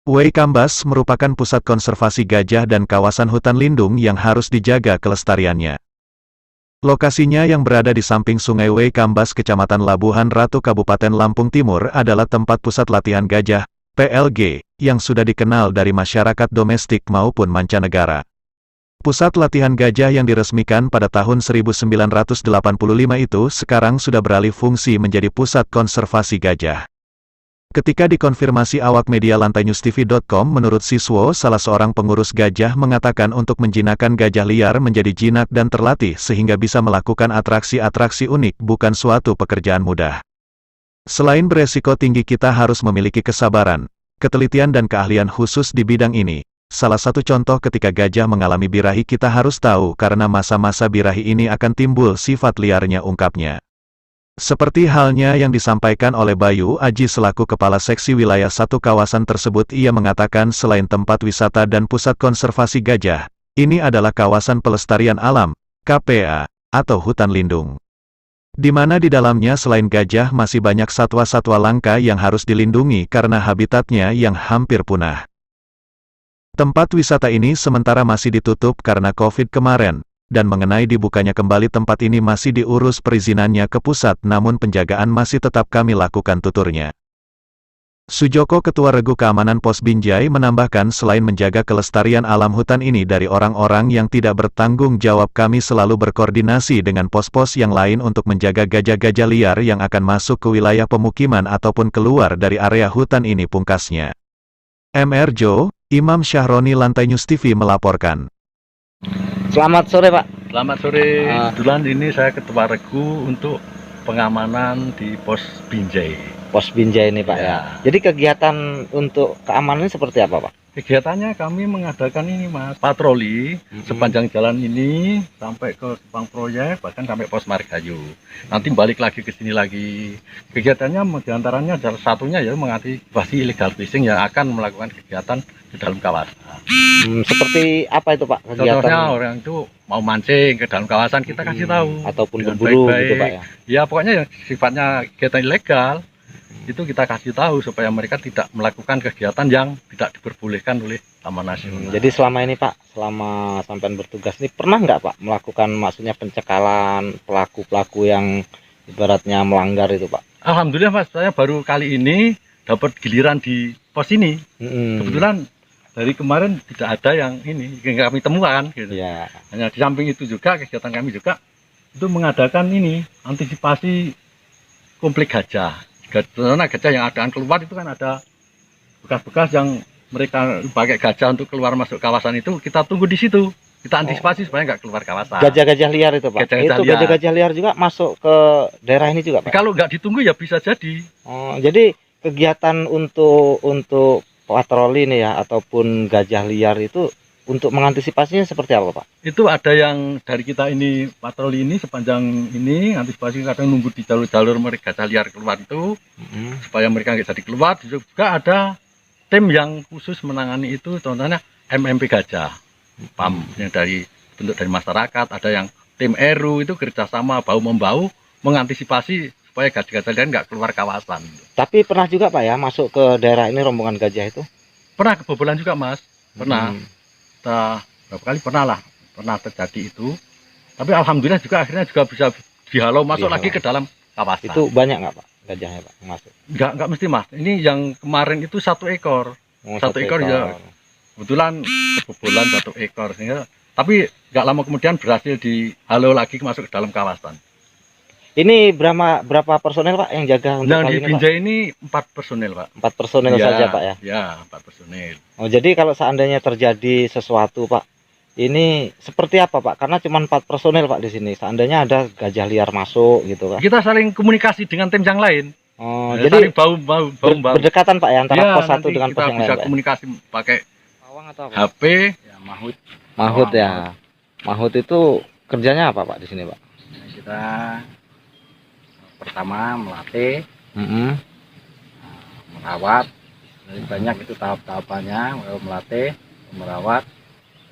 Waikambas merupakan pusat konservasi gajah dan kawasan hutan lindung yang harus dijaga kelestariannya. Lokasinya yang berada di samping Sungai Waikambas, Kecamatan Labuhan Ratu, Kabupaten Lampung Timur, adalah tempat pusat latihan gajah, PLG, yang sudah dikenal dari masyarakat domestik maupun mancanegara. Pusat latihan gajah yang diresmikan pada tahun 1985 itu sekarang sudah beralih fungsi menjadi pusat konservasi gajah. Ketika dikonfirmasi awak media lantaiNewsTV.com, menurut Siswo, salah seorang pengurus gajah mengatakan untuk menjinakkan gajah liar menjadi jinak dan terlatih sehingga bisa melakukan atraksi-atraksi unik bukan suatu pekerjaan mudah. Selain beresiko tinggi, kita harus memiliki kesabaran, ketelitian dan keahlian khusus di bidang ini. Salah satu contoh ketika gajah mengalami birahi, kita harus tahu karena masa-masa birahi ini akan timbul sifat liarnya, ungkapnya. Seperti halnya yang disampaikan oleh Bayu Aji selaku Kepala Seksi Wilayah 1 kawasan tersebut, ia mengatakan selain tempat wisata dan pusat konservasi gajah, ini adalah kawasan pelestarian alam, KPA, atau hutan lindung. Di mana di dalamnya selain gajah masih banyak satwa-satwa langka yang harus dilindungi karena habitatnya yang hampir punah. Tempat wisata ini sementara masih ditutup karena COVID kemarin. Dan mengenai dibukanya kembali tempat ini masih diurus perizinannya ke pusat, namun penjagaan masih tetap kami lakukan, tuturnya. Sujoko, Ketua Regu Keamanan Pos Binjai, menambahkan selain menjaga kelestarian alam hutan ini dari orang-orang yang tidak bertanggung jawab, kami selalu berkoordinasi dengan pos-pos yang lain untuk menjaga gajah-gajah liar yang akan masuk ke wilayah pemukiman ataupun keluar dari area hutan ini, pungkasnya. MR Jo, Imam Syahroni, Lantai News TV melaporkan. Selamat sore, Pak. Selamat sore. Kebetulan ini saya Ketua Regu untuk pengamanan di Pos Binjai. Pos Binjai ini, Pak, ya. Jadi kegiatan untuk keamanan ini seperti apa, Pak? Kegiatannya kami mengadakan ini, Mas, patroli sepanjang jalan ini sampai ke Sepang Proyek, bahkan sampai Pos Margayo. Nanti balik lagi ke sini lagi. Kegiatannya diantaranya salah satunya ya mengantisipasi illegal fishing yang akan melakukan kegiatan di dalam kawasan. Seperti apa itu, Pak, kegiatan? Contohnya orang itu mau mancing ke dalam kawasan, kita kasih tahu. Ataupun berburu gitu, Pak, ya? Ya, pokoknya yang sifatnya kegiatan ilegal itu kita kasih tahu supaya mereka tidak melakukan kegiatan yang tidak diperbolehkan oleh Taman Nasional. Jadi selama ini, Pak, selama sampean bertugas ini pernah nggak, Pak, melakukan maksudnya pencekalan pelaku-pelaku yang ibaratnya melanggar itu, Pak? Alhamdulillah, Mas, saya baru kali ini dapat giliran di pos ini. Kebetulan dari kemarin tidak ada yang ini yang kami temukan gitu. Ya. Hanya di samping itu juga kegiatan kami juga itu mengadakan ini antisipasi konflik gajah. Karena gajah yang akan keluar itu kan ada bekas-bekas yang mereka pakai gajah untuk keluar masuk kawasan, itu kita tunggu di situ, kita antisipasi supaya nggak keluar kawasan. Gajah-gajah liar itu, Pak. Gajah-gajah liar juga masuk ke daerah ini juga, Pak. Kalau nggak ditunggu ya bisa jadi. Jadi kegiatan untuk patroli ini ya ataupun gajah liar itu untuk mengantisipasinya seperti apa, Pak? Itu ada yang dari kita ini patroli ini sepanjang ini antisipasi, kadang nunggu di jalur-jalur mereka gajah liar keluar itu supaya mereka nggak jadi keluar. Juga ada tim yang khusus menangani itu, contohnya MMP Gajah, PAM yang bentuk dari masyarakat. Ada yang tim ERU itu kerjasama bahu-membahu mengantisipasi supaya gajah-gajah liar nggak keluar kawasan. Tapi pernah juga, Pak, ya masuk ke daerah ini rombongan gajah itu? Pernah kebobolan juga, Mas. Pernah. Berapa kali pernah terjadi itu. Tapi alhamdulillah juga akhirnya juga bisa dihalau masuk lagi ke dalam kawasan. Itu banyak nggak, Pak, gajahnya, Pak, masuk? Nggak mesti, Mas. Ini yang kemarin itu 1 ekor. 1 ekor ya. Kebetulan kebobolan 1 ekor sehingga, tapi nggak lama kemudian berhasil dihalau lagi masuk ke dalam kawasan. Ini berapa personel, Pak, yang jaga untuk yang kali di ini, Binjai Pak? ini 4 personel, Pak. 4 personel ya, saja, Pak, ya? Ya, 4 personel. Jadi kalau seandainya terjadi sesuatu, Pak, ini seperti apa, Pak? Karena cuma 4 personel, Pak, di sini. Seandainya ada gajah liar masuk gitu, Pak. Kita saling komunikasi dengan tim yang lain. Jadi saling bau. berdekatan, Pak, ya, antara pos satu dengan pos yang lain, bisa Pak, komunikasi pakai atau apa? HP, Ya, Mahut ya. Mahut itu kerjanya apa, Pak, di sini, Pak? Kita pertama melatih, merawat. Jadi banyak itu tahap-tahapannya, melatih, merawat,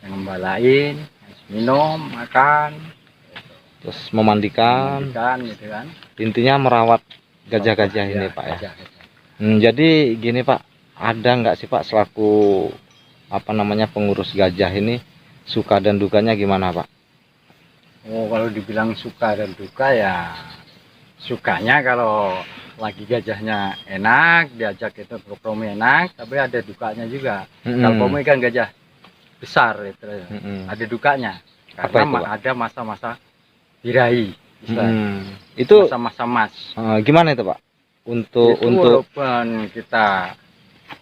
yang ngembalain, minum, makan, Terus memandikan, gitu kan. intinya merawat gajah-gajah ini, Pak, ya. Jadi gini, Pak, ada nggak sih Pak selaku apa namanya pengurus gajah ini, suka dan dukanya gimana Pak? Oh, kalau dibilang suka dan duka ya sukanya kalau lagi gajahnya enak, diajak itu kompromi enak, tapi ada dukanya juga. Kalau kompromi kan gajah besar itu, ada dukanya. Apa Karena itu, Pak? ada masa-masa birahi. Itu Masa-masa mas. gimana itu Pak? Untuk Itu walaupun kita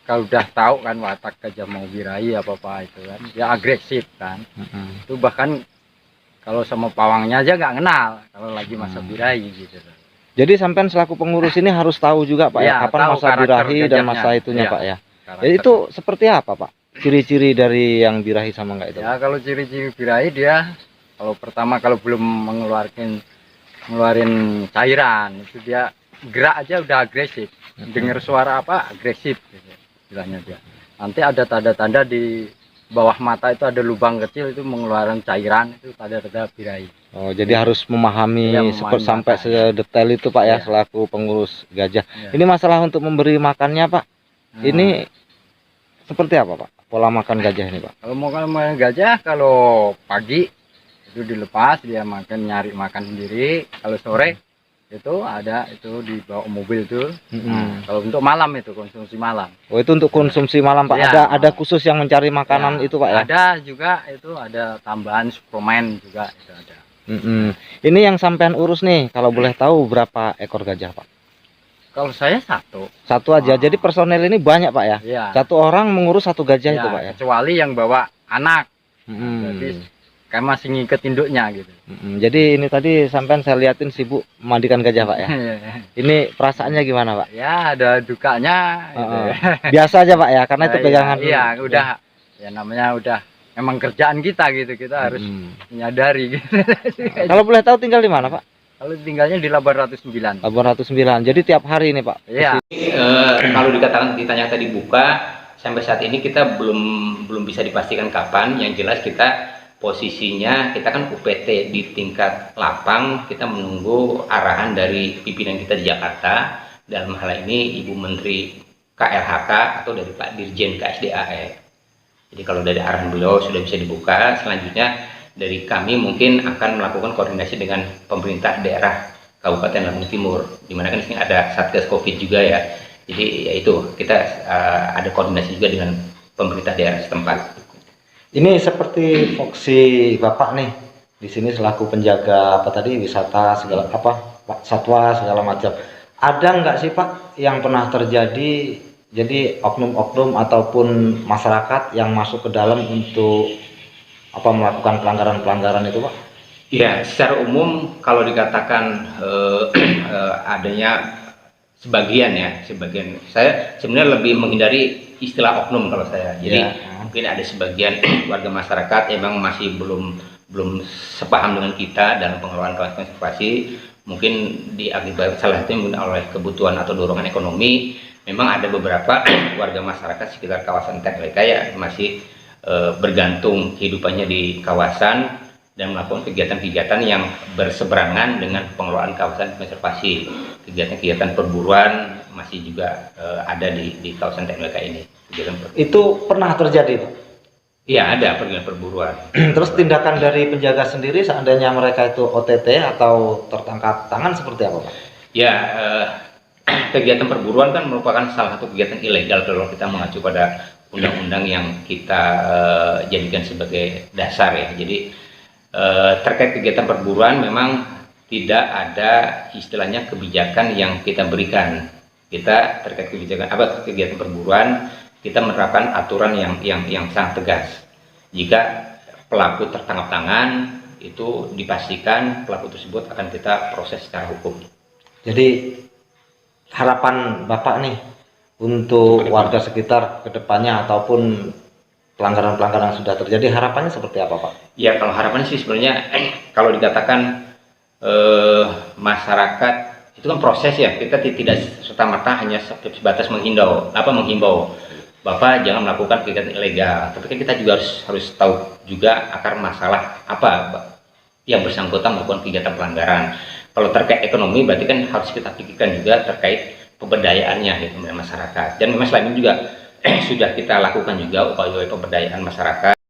kalau udah tahu kan watak gajah mau birahi apa-apa itu kan, dia agresif kan. Itu bahkan kalau sama pawangnya aja nggak kenal kalau lagi masa birahi gitu. Jadi sampean selaku pengurus ini harus tahu juga Pak ya, Ya, kapan tahu masa karakter birahi dan gajahnya. masa itunya Ya, Pak ya. Karakter. Jadi itu seperti apa Pak? Ciri-ciri dari yang birahi sama enggak itu? Ya kalau ciri-ciri birahi dia kalau pertama kalau belum ngeluarin cairan itu dia gerak aja udah agresif. Dengar suara apa agresif gitu, istilahnya dia. Nanti ada tanda-tanda di bawah mata itu ada lubang kecil itu mengeluarkan cairan, itu tanda-tanda birahi. Oh, jadi harus memahami Iya, memahami sampai mata. sedetail itu Pak ya, Iya. selaku pengurus gajah. Ya. Ini masalah untuk memberi makannya Pak. Nah, Ini seperti apa Pak? Pola makan gajah ini Pak? kalau mau makan gajah kalau pagi itu dilepas dia nyari makan sendiri. Kalau sore itu ada itu dibawa mobil tuh. Nah, kalau untuk malam itu konsumsi malam. Oh, itu untuk konsumsi malam Pak. Iya. Ada khusus yang mencari makanan Ya, itu Pak ya? Ada juga itu ada tambahan suplemen juga itu ada. Ini yang sampean urus nih, kalau boleh tahu berapa ekor gajah Pak? Kalau saya satu. Satu aja. Ah. Jadi personel ini banyak Pak ya? Ya. Satu orang mengurus satu gajah Ya, itu Pak ya? kecuali yang bawa anak. Jadi kayak masih ngiket induknya gitu. Jadi ini tadi sampean saya liatin sibuk memandikan gajah Pak ya? Ini perasaannya gimana Pak? Ya ada dukanya gitu. Biasa aja Pak ya, karena itu Ya, pegangan. iya udah ya namanya udah emang kerjaan kita gitu, kita harus menyadari gitu. Kalau boleh tahu tinggal di mana Pak? Kalau tinggalnya di Labar 109. 809. Jadi tiap hari ini Pak? Iya. Kalau ditanya tadi buka, sampai saat ini kita belum bisa dipastikan kapan. Yang jelas kita posisinya kita kan UPT di tingkat lapang, kita menunggu arahan dari pimpinan kita di Jakarta, dalam hal ini Ibu Menteri KLHK atau dari Pak Dirjen KSDAE. Jadi kalau dari arahan beliau sudah bisa dibuka, selanjutnya dari kami mungkin akan melakukan koordinasi dengan pemerintah daerah Kabupaten Lampung Timur, di mana kan di sini ada Satgas Covid juga ya. Jadi ya itu kita ada koordinasi juga dengan pemerintah daerah setempat. Ini seperti foksi Bapak nih di sini selaku penjaga apa tadi wisata segala apa satwa segala macam. Ada nggak sih Pak yang pernah terjadi jadi oknum-oknum ataupun masyarakat yang masuk ke dalam untuk apa melakukan pelanggaran-pelanggaran itu Pak? Ya, secara umum kalau dikatakan adanya sebagian. Saya sebenarnya lebih menghindari istilah oknum kalau saya. Jadi mungkin ada sebagian warga masyarakat emang masih belum sepaham dengan kita dalam pengelolaan kawasan konservasi. Mungkin diakibatkan salah satunya oleh kebutuhan atau dorongan ekonomi. Memang ada beberapa warga masyarakat sekitar kawasan TKLK ya masih bergantung kehidupannya di kawasan dan melakukan kegiatan-kegiatan yang berseberangan dengan pengelolaan kawasan konservasi. Kegiatan-kegiatan perburuan masih juga ada di kawasan TKLK ini. Itu pernah terjadi Pak? Iya, ada perburuan. Terus tindakan dari penjaga sendiri seandainya mereka itu OTT atau tertangkap tangan seperti apa Pak? Ya, kegiatan perburuan kan merupakan salah satu kegiatan ilegal kalau kita mengacu pada undang-undang yang kita jadikan sebagai dasar ya. Jadi terkait kegiatan perburuan memang tidak ada istilahnya kebijakan yang kita berikan. Kita terkait kegiatan perburuan kita menerapkan aturan yang sangat tegas. Jika pelaku tertangkap tangan itu dipastikan pelaku tersebut akan kita proses secara hukum. Jadi harapan Bapak nih untuk warga sekitar kedepannya ataupun pelanggaran-pelanggaran yang sudah terjadi, harapannya seperti apa Pak? Ya kalau harapannya sih sebenarnya kalau dikatakan masyarakat itu kan proses ya, kita tidak serta-merta hanya sebatas menghimbau Bapak jangan melakukan kegiatan ilegal, tapi kan kita juga harus tahu juga akar masalah apa yang bersangkutan melakukan kegiatan pelanggaran. Kalau terkait ekonomi berarti kan harus kita pikirkan juga terkait pemberdayaannya gitu masyarakat. Dan memang selain itu juga sudah kita lakukan juga upaya pemberdayaan masyarakat.